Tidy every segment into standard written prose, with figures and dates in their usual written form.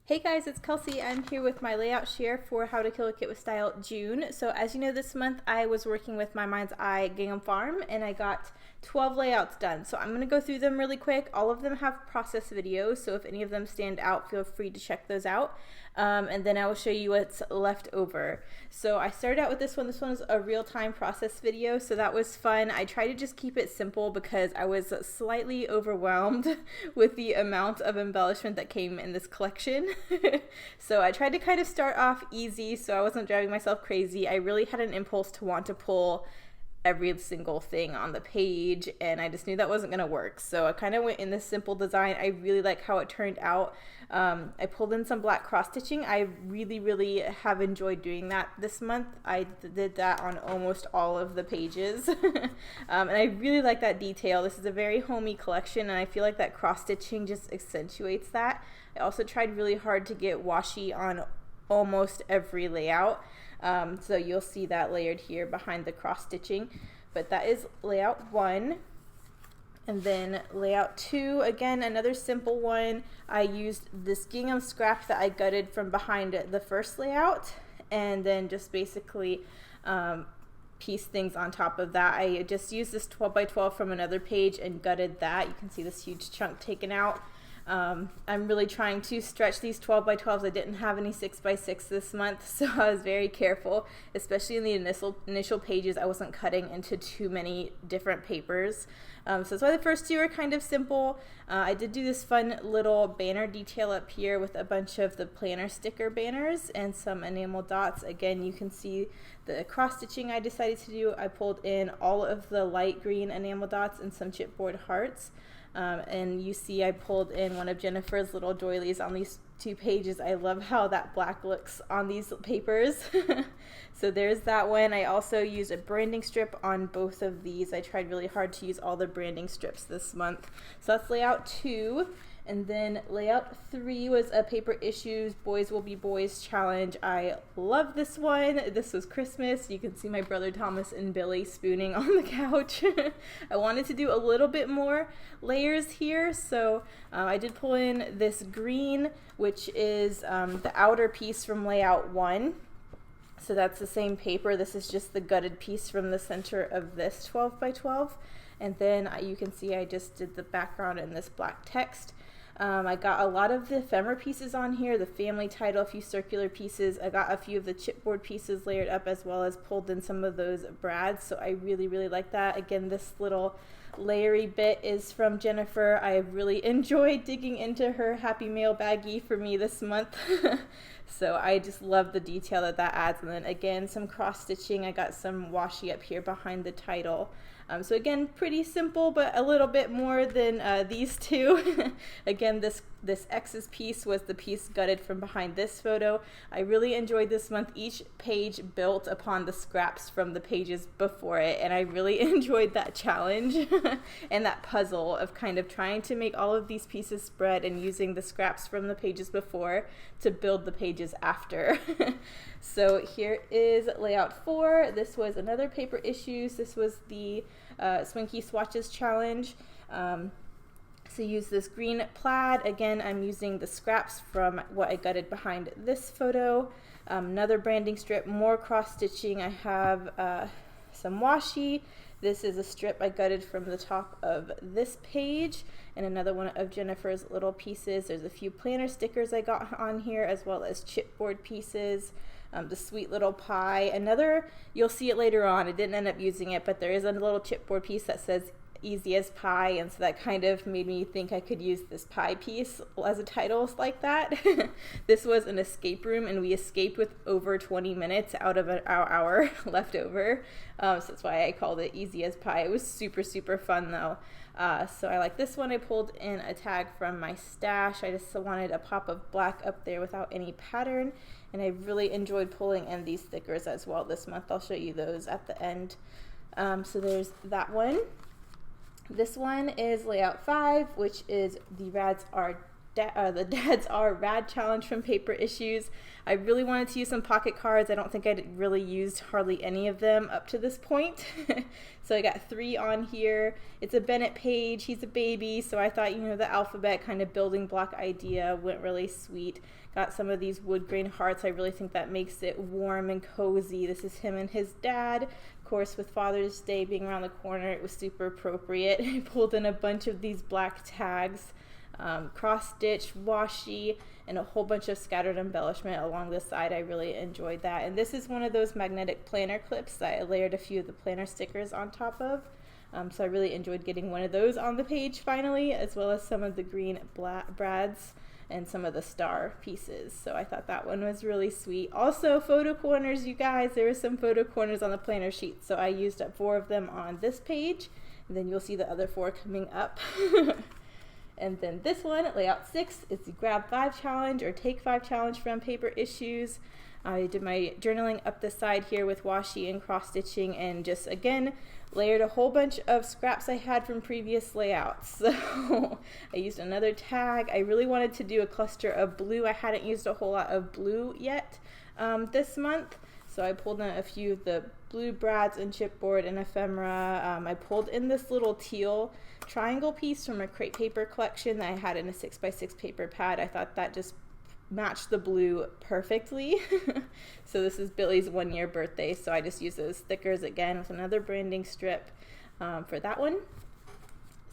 Hey guys, it's Kelsey. I'm here with my layout share for How to Kill a Kit with Style June. So as you know, this month I was working with my Mind's Eye Gingham Farm and I got 12 layouts done. So I'm going to go through them really quick. All of them have process videos, so if any of them stand out, feel free to check those out. And then I will show you what's left over. So I started out with this one. This one is a real-time process video, so that was fun. I tried to just keep it simple because I was slightly overwhelmed with the amount of embellishment that came in this collection. So I tried to kind of start off easy so I wasn't driving myself crazy. I really had an impulse to want to pull every single thing on the page and I just knew that wasn't going to work. So I kind of went in this simple design. I really like how it turned out. I pulled in some black cross stitching. I really have enjoyed doing that this month. I did that on almost all of the pages. And I really like that detail. This is a very homey collection and I feel like that cross stitching just accentuates that. I also tried really hard to get washi on almost every layout. So you'll see that layered here behind the cross stitching, but that is layout 1. And then layout 2, again, another simple one. I used this gingham scrap that I gutted from behind the first layout and then just basically piece things on top of that. I just used this 12 by 12 from another page and gutted that. You can see this huge chunk taken out. I'm really trying to stretch these 12 by 12s. I didn't have any 6 by 6 this month, so I was very careful, especially in the initial pages. I wasn't cutting into too many different papers. So that's why the first two are kind of simple. I did do this fun little banner detail up here with a bunch of the planner sticker banners and some enamel dots. Again, you can see the cross stitching I decided to do. I pulled in all of the light green enamel dots and some chipboard hearts. And you see I pulled in one of Jennifer's little doilies on these 2 pages. I love how that black looks on these papers. So there's that one. I also used a branding strip on both of these. I tried really hard to use all the branding strips this month. So that's layout 2. And then layout 3 was a Paper Issues Boys Will Be Boys challenge. I love this one. This was Christmas. You can see my brother Thomas and Billy spooning on the couch. I wanted to do a little bit more layers here, so I did pull in this green, which is the outer piece from layout 1. So that's the same paper. This is just the gutted piece from the center of this 12 by 12. And then you can see I just did the background in this black text. I got a lot of the ephemera pieces on here, the family title, a few circular pieces. I got a few of the chipboard pieces layered up as well as pulled in some of those brads, so I really like that. Again, this little layery bit is from Jennifer. I really enjoyed digging into her Happy Mail baggie for me this month. So I just love the detail that adds. And then again, some cross stitching. I got some washi up here behind the title. So again, pretty simple, but a little bit more than these two. Again, this X's piece was the piece gutted from behind this photo. I really enjoyed this month. Each page built upon the scraps from the pages before it, and I really enjoyed that challenge and that puzzle of kind of trying to make all of these pieces spread and using the scraps from the pages before to build the pages after. So here is layout 4. This was another Paper Issues. This was the Swinky Swatches challenge. So use this green plaid. Again, I'm using the scraps from what I gutted behind this photo. Another branding strip, more cross stitching. I have some washi. This is a strip I gutted from the top of this page, and another one of Jennifer's little pieces. There's a few planner stickers I got on here, as well as chipboard pieces. The sweet little pie. Another, you'll see it later on. I didn't end up using it, but there is a little chipboard piece that says easy as pie, and so that kind of made me think I could use this pie piece as a title like that. This was an escape room, and we escaped with over 20 minutes out of our hour left over. So that's why I called it easy as pie. It was super fun though. So I like this one. I pulled in a tag from my stash. I just wanted a pop of black up there without any pattern, and I really enjoyed pulling in these stickers as well this month. I'll show you those at the end. So there's that one. This one is layout 5, which is the Rads Are the Dads Are Rad challenge from Paper Issues. I really wanted to use some pocket cards. I don't think I'd really used hardly any of them up to this point. So I got 3 on here. It's a Bennett page. He's a baby, so I thought, the alphabet kind of building block idea went really sweet. Got some of these wood grain hearts. I really think that makes it warm and cozy. This is him and his dad. Of course, with Father's Day being around the corner, it was super appropriate. I pulled in a bunch of these black tags, cross-stitch, washi, and a whole bunch of scattered embellishment along the side. I really enjoyed that. And this is one of those magnetic planner clips that I layered a few of the planner stickers on top of. So I really enjoyed getting one of those on the page finally, as well as some of the green brads and some of the star pieces. So I thought that one was really sweet. Also, photo corners, you guys. There were some photo corners on the planner sheet, so I used up 4 of them on this page, and then you'll see the other 4 coming up. And then this one, layout 6, is the Grab 5 challenge or Take 5 challenge from Paper Issues. I did my journaling up the side here with washi and cross stitching, and just again layered a whole bunch of scraps I had from previous layouts. So I used another tag. I really wanted to do a cluster of blue. I hadn't used a whole lot of blue yet this month, so I pulled in a few of the blue brads and chipboard and ephemera. I pulled in this little teal triangle piece from a crepe paper collection that I had in a 6x6 paper pad. I thought that just matched the blue perfectly. So this is Billy's 1-year birthday, so I just used those stickers again with another branding strip for that one.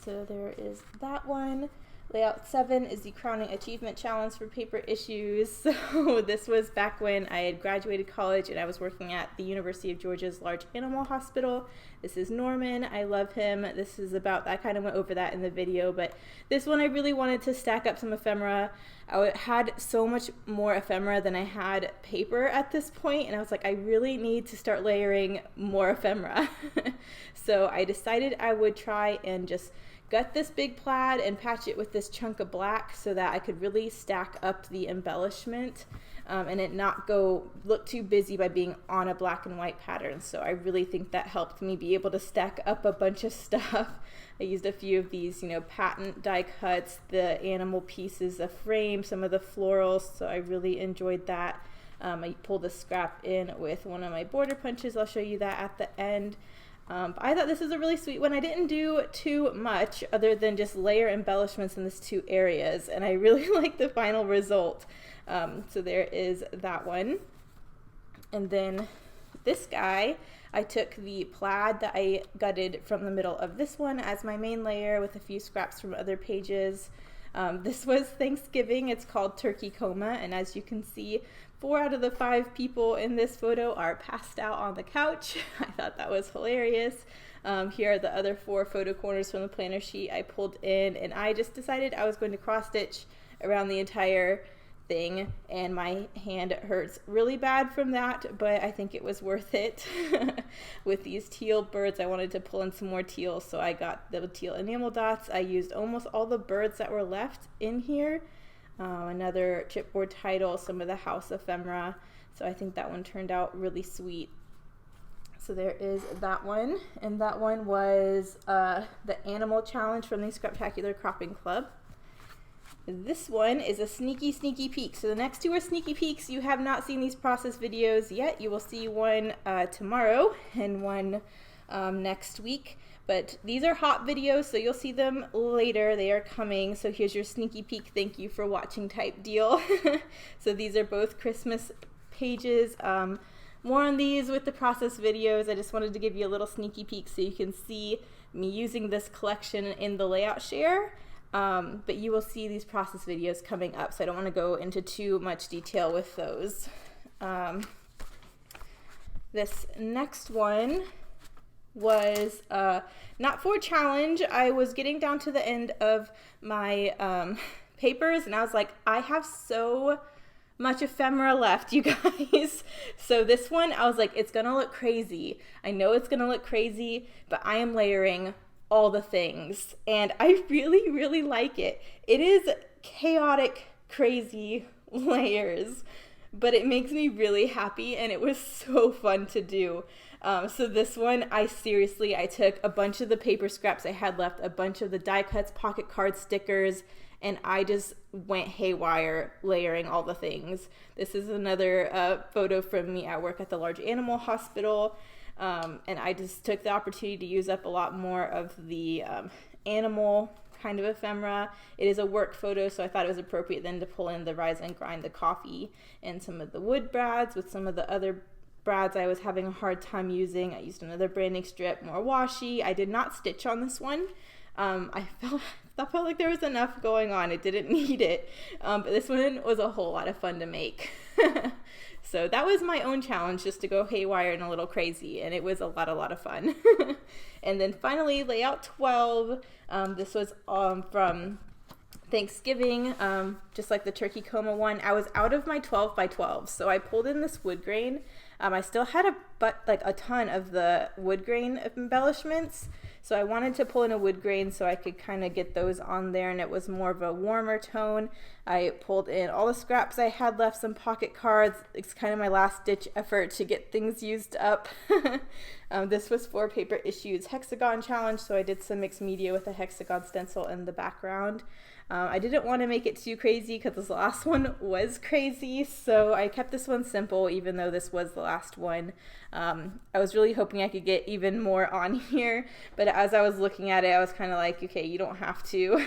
So there is that one. Layout 7 is the Crowning Achievement Challenge for Paper Issues. So this was back when I had graduated college and I was working at the University of Georgia's Large Animal Hospital. This is Norman. I love him. This is about, I kind of went over that in the video, but this one I really wanted to stack up some ephemera. I had so much more ephemera than I had paper at this point, and I was like, I really need to start layering more ephemera. So I decided I would try and just gut this big plaid and patch it with this chunk of black so that I could really stack up the embellishment and it not look too busy by being on a black and white pattern. So I really think that helped me be able to stack up a bunch of stuff. I used a few of these, patent die cuts, the animal pieces, a frame, some of the florals, so I really enjoyed that. I pulled a scrap in with one of my border punches. I'll show you that at the end. I thought this was a really sweet one. I didn't do too much other than just layer embellishments in these 2 areas, and I really like the final result. So there is that one. And then this guy, I took the plaid that I gutted from the middle of this one as my main layer with a few scraps from other pages. This was Thanksgiving. It's called Turkey Coma, and as you can see, 4 out of the 5 people in this photo are passed out on the couch. I thought that was hilarious. Here are the other 4 photo corners from the planner sheet I pulled in, and I just decided I was going to cross stitch around the entire thing, and my hand hurts really bad from that, but I think it was worth it. With these teal birds, I wanted to pull in some more teal, so I got the teal enamel dots. I used almost all the birds that were left in here. Another chipboard title, some of the house ephemera, so I think that one turned out really sweet. So there is that one, and that one was the animal challenge from the Scraptacular Cropping Club. This one is a sneaky peek. So the next 2 are sneaky peeks. You have not seen these process videos yet. You will see one tomorrow and one next week. But these are hot videos, so you'll see them later. They are coming. So here's your sneaky peek, thank you for watching type deal. So these are both Christmas pages. More on these with the process videos. I just wanted to give you a little sneaky peek so you can see me using this collection in the layout share. But you will see these process videos coming up, so I don't want to go into too much detail with those. This next one was not for challenge. I was getting down to the end of my papers, and I was like, I have so much ephemera left, you guys. So this one, I was like, it's gonna look crazy. I know it's gonna look crazy, but I am layering all the things, and I really like it. It is chaotic, crazy layers, but it makes me really happy, and it was so fun to do. So this one, I took a bunch of the paper scraps I had left, a bunch of the die cuts, pocket card stickers, and I just went haywire layering all the things. This is another photo from me at work at the large animal hospital, and I just took the opportunity to use up a lot more of the animal kind of ephemera. It is a work photo, so I thought it was appropriate then to pull in the rise and grind, the coffee, and some of the wood brads with some of the other brads I was having a hard time using. I used another branding strip, more washi. I did not stitch on this one. I felt like there was enough going on. It didn't need it. But this one was a whole lot of fun to make. So that was my own challenge, just to go haywire and a little crazy, and it was a lot of fun. And then finally, layout 12. This was from Thanksgiving, just like the turkey coma one. I was out of my 12 by 12, so I pulled in this wood grain. I still had a ton of the wood grain embellishments, so I wanted to pull in a wood grain so I could kind of get those on there, and it was more of a warmer tone. I pulled in all the scraps I had left, some pocket cards. It's kind of my last ditch effort to get things used up. This was for Paper Issues Hexagon Challenge, so I did some mixed media with a hexagon stencil in the background. I didn't want to make it too crazy because this last one was crazy, so I kept this one simple even though this was the last one. I was really hoping I could get even more on here, but as I was looking at it, I was kind of like, okay, you don't have to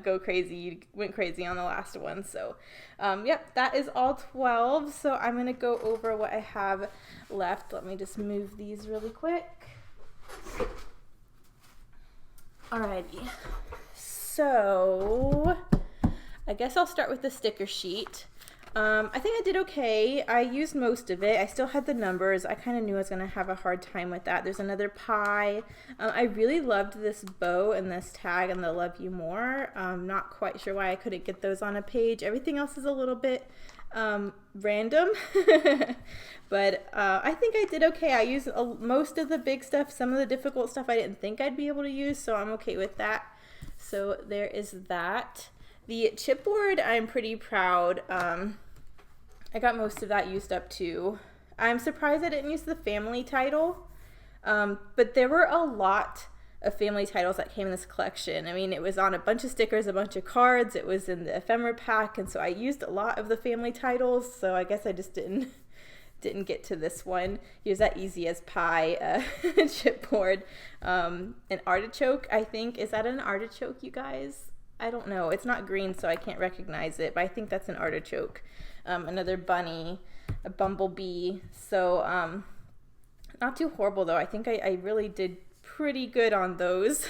go crazy. You went crazy on the last one. So yep, that is all 12. So I'm gonna go over what I have left. Let me just move these really quick. Alrighty. So I guess I'll start with the sticker sheet. I think I did okay. I used most of it. I still had the numbers. I kind of knew I was going to have a hard time with that. There's another pie. I really loved this bow and this tag and the love you more. Not quite sure why I couldn't get those on a page. Everything else is a little bit random. But I think I did okay. I used most of the big stuff. Some of the difficult stuff I didn't think I'd be able to use, so I'm okay with that. So there is that. The chipboard, I'm pretty proud. I got most of that used up too. I'm surprised I didn't use the family title, but there were a lot of family titles that came in this collection. I mean, it was on a bunch of stickers, a bunch of cards. It was in the ephemera pack, and so I used a lot of the family titles, so I guess I just didn't get to this one. Here's that easy as pie chipboard. An artichoke, I think. Is that an artichoke, you guys? I don't know. It's not green, so I can't recognize it, but I think that's an artichoke. Another bunny, a bumblebee. So not too horrible, though. I think I really did pretty good on those.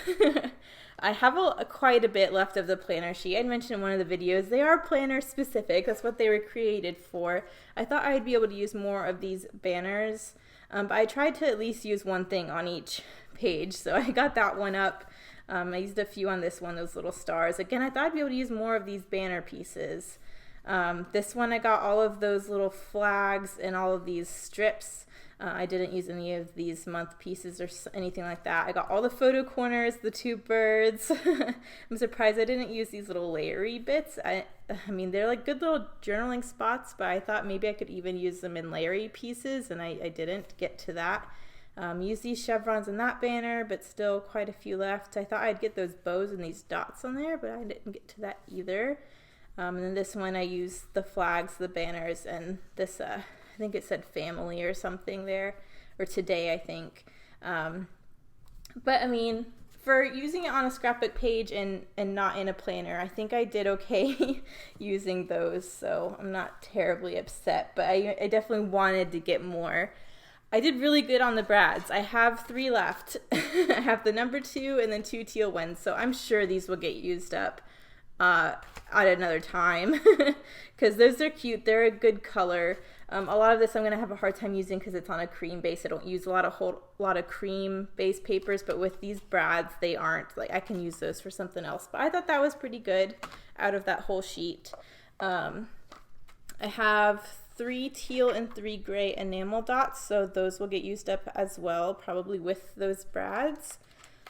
I have quite a bit left of the planner sheet. I mentioned in one of the videos, they are planner specific. That's what they were created for. I thought I'd be able to use more of these banners, but I tried to at least use one thing on each page, so I got that one up. I used a few on this one, those little stars. Again, I thought I'd be able to use more of these banner pieces. This one, I got all of those little flags and all of these strips. I didn't use any of these month pieces or anything like that. I got all the photo corners, the two birds. I'm surprised I didn't use these little layery bits. I mean, they're like good little journaling spots, but I thought maybe I could even use them in layery pieces, and I didn't get to that. Use these chevrons in that banner, but still quite a few left. I thought I'd get those bows and these dots on there, but I didn't get to that either. And then this one I used the flags, the banners, and this, I think it said family or something there, or today, I think. But I mean, for using it on a scrapbook page and not in a planner, I think I did okay using those, so I'm not terribly upset, but I definitely wanted to get more. I did really good on the brads. I have 3 left. I have the number 2 and then 2 teal ones, so I'm sure these will get used up at another time because those are cute. They're a good color. A lot of this I'm going to have a hard time using because it's on a cream base. I don't use a lot of cream base papers, but with these brads, they aren't. Like, I can use those for something else. But I thought that was pretty good out of that whole sheet. I have 3 teal and 3 gray enamel dots, so those will get used up as well, probably with those brads.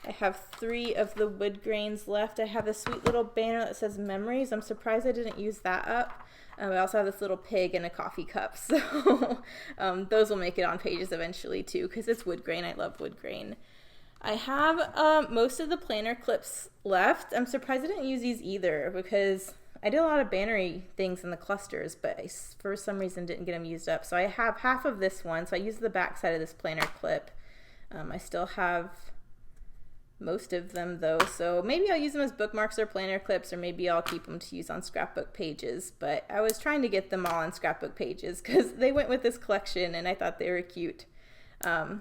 I have 3 of the wood grains left. I have a sweet little banner that says memories. I'm surprised I didn't use that up. I also have this little pig and a coffee cup, so those will make it on pages eventually too, because it's wood grain. I love wood grain. I have most of the planner clips left. I'm surprised I didn't use these either because I did a lot of bannery things in the clusters, but I, for some reason, didn't get them used up. So I have half of this one. So I used the back side of this planner clip. I still have most of them though. So maybe I'll use them as bookmarks or planner clips, or maybe I'll keep them to use on scrapbook pages. But I was trying to get them all on scrapbook pages because they went with this collection and I thought they were cute. But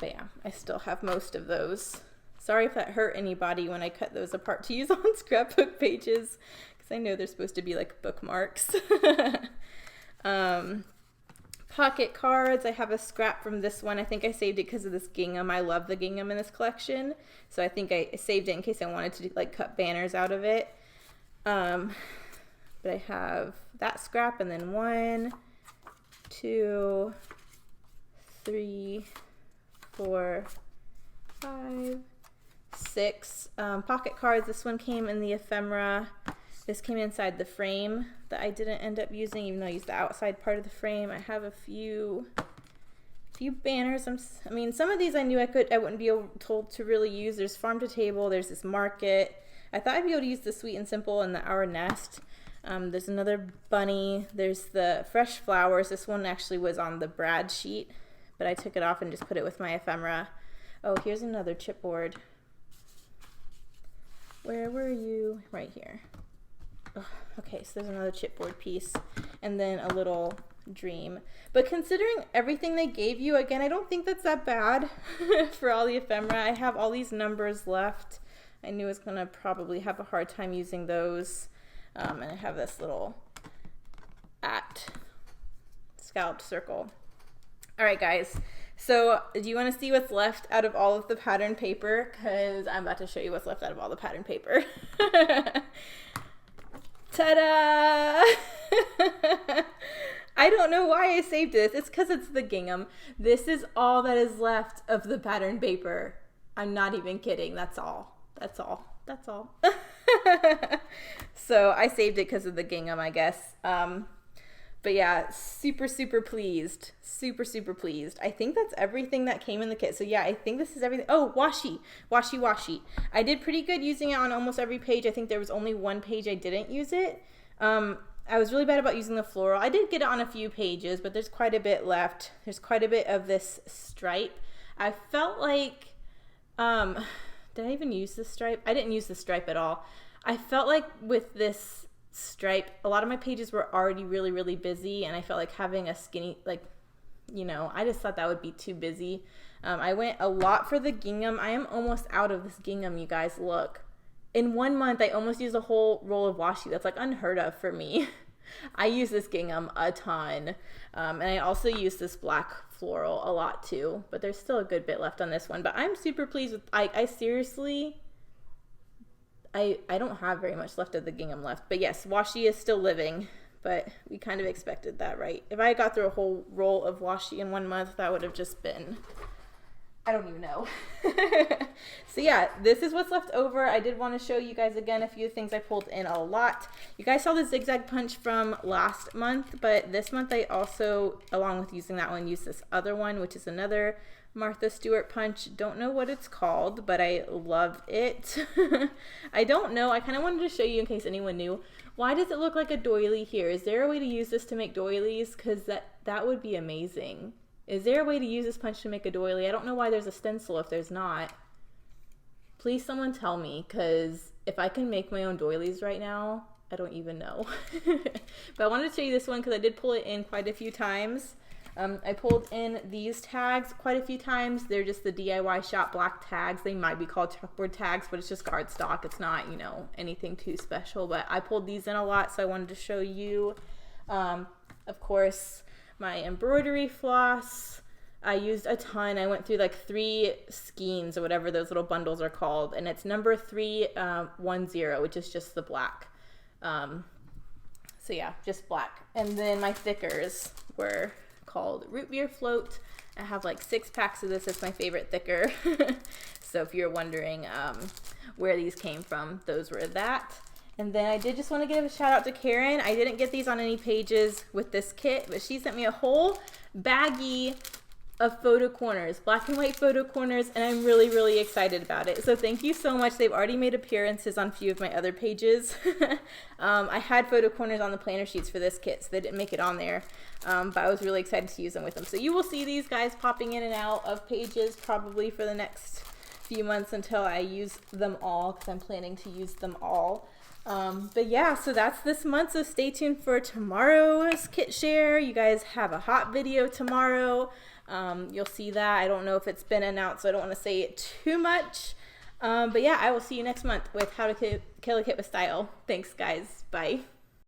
yeah, I still have most of those. Sorry if that hurt anybody when I cut those apart to use on scrapbook pages, because I know they're supposed to be like bookmarks. Pocket cards. I have a scrap from this one. I think I saved it because of this gingham. I love the gingham in this collection, so I think I saved it in case I wanted to like cut banners out of it. But I have that scrap, and then 1, 2, 3, 4, 5, 6 pocket cards. This one came in the ephemera. This came inside the frame that I didn't end up using, even though I used the outside part of the frame. I have a few banners. I mean, some of these I knew I wouldn't be told to really use. There's Farm to Table. There's this Market. I thought I'd be able to use the Sweet and Simple and the Our Nest. There's another bunny. There's the Fresh Flowers. This one actually was on the Brad sheet, but I took it off and just put it with my ephemera. Oh, here's another chipboard. Where were you? Right here. Oh, okay, so there's another chipboard piece, and then a little dream. But considering everything they gave you, again, I don't think that's that bad for all the ephemera. I have all these numbers left. I knew I was going to probably have a hard time using those. And I have this little scalloped circle. All right, guys. So do you want to see what's left out of all of the pattern paper? Because I'm about to show you what's left out of all the pattern paper. Ta-da! I don't know why I saved this. It's because it's the gingham. This is all that is left of the pattern paper. I'm not even kidding. That's all. That's all. That's all. So I saved it because of the gingham, I guess. But yeah, super, super pleased. Super, super pleased. I think that's everything that came in the kit. So yeah, I think this is everything. Oh, washi. Washi, washi. I did pretty good using it on almost every page. I think there was only one page I didn't use it. I was really bad about using the floral. I did get it on a few pages, but there's quite a bit left. There's quite a bit of this stripe. I felt like, did I even use the stripe? I didn't use the stripe at all. I felt like with this stripe, a lot of my pages were already really, really busy, and I felt like having a skinny, like, you know, I just thought that would be too busy. I went a lot for the gingham. I am almost out of this gingham, you guys. Look. In 1 month, I almost used a whole roll of washi. That's like unheard of for me. I use this gingham a ton. And I also use this black floral a lot too, but there's still a good bit left on this one. But I'm super pleased with, I seriously, I don't have very much left of the gingham left. But yes, washi is still living, but we kind of expected that, right? If I got through a whole roll of washi in 1 month, that would have just been, I don't even know. So yeah, this is what's left over. I did want to show you guys again a few things I pulled in a lot. You guys saw the zigzag punch from last month, but this month I also, along with using that one, used this other one, which is another Martha Stewart punch. Don't know what it's called, but I love it. I don't know. I kind of wanted to show you in case anyone knew. Why does it look like a doily here? Is there a way to use this to make doilies? Because that would be amazing. Is there a way to use this punch to make a doily? I don't know why there's a stencil if there's not. Please someone tell me, because if I can make my own doilies right now, I don't even know. But I wanted to show you this one because I did pull it in quite a few times. I pulled in these tags quite a few times. They're just the DIY shop black tags. They might be called chalkboard tags, but it's just cardstock. It's not, you know, anything too special. But I pulled these in a lot, so I wanted to show you. Of course, my embroidery floss. I used a ton. I went through like 3 skeins or whatever those little bundles are called, and it's number 310, which is just the black. So yeah, just black. And then my thickers were called Root Beer Float. I have like 6 packs of this. It's my favorite thicker. So if you're wondering where these came from, those were that. And then I did just want to give a shout out to Karen. I didn't get these on any pages with this kit, but she sent me a whole baggie of photo corners, black and white photo corners, and I'm really, really excited about it. So thank you so much. They've already made appearances on a few of my other pages. I had photo corners on the planner sheets for this kit, so they didn't make it on there, but I was really excited to use them with them. So you will see these guys popping in and out of pages probably for the next few months until I use them all, because I'm planning to use them all. But yeah, so that's this month, so stay tuned for tomorrow's kit share. You guys have a hot video tomorrow. You'll see that. I don't know if it's been announced, so I don't want to say it too much. But yeah, I will see you next month with how to kill a kit with style. Thanks guys. Bye.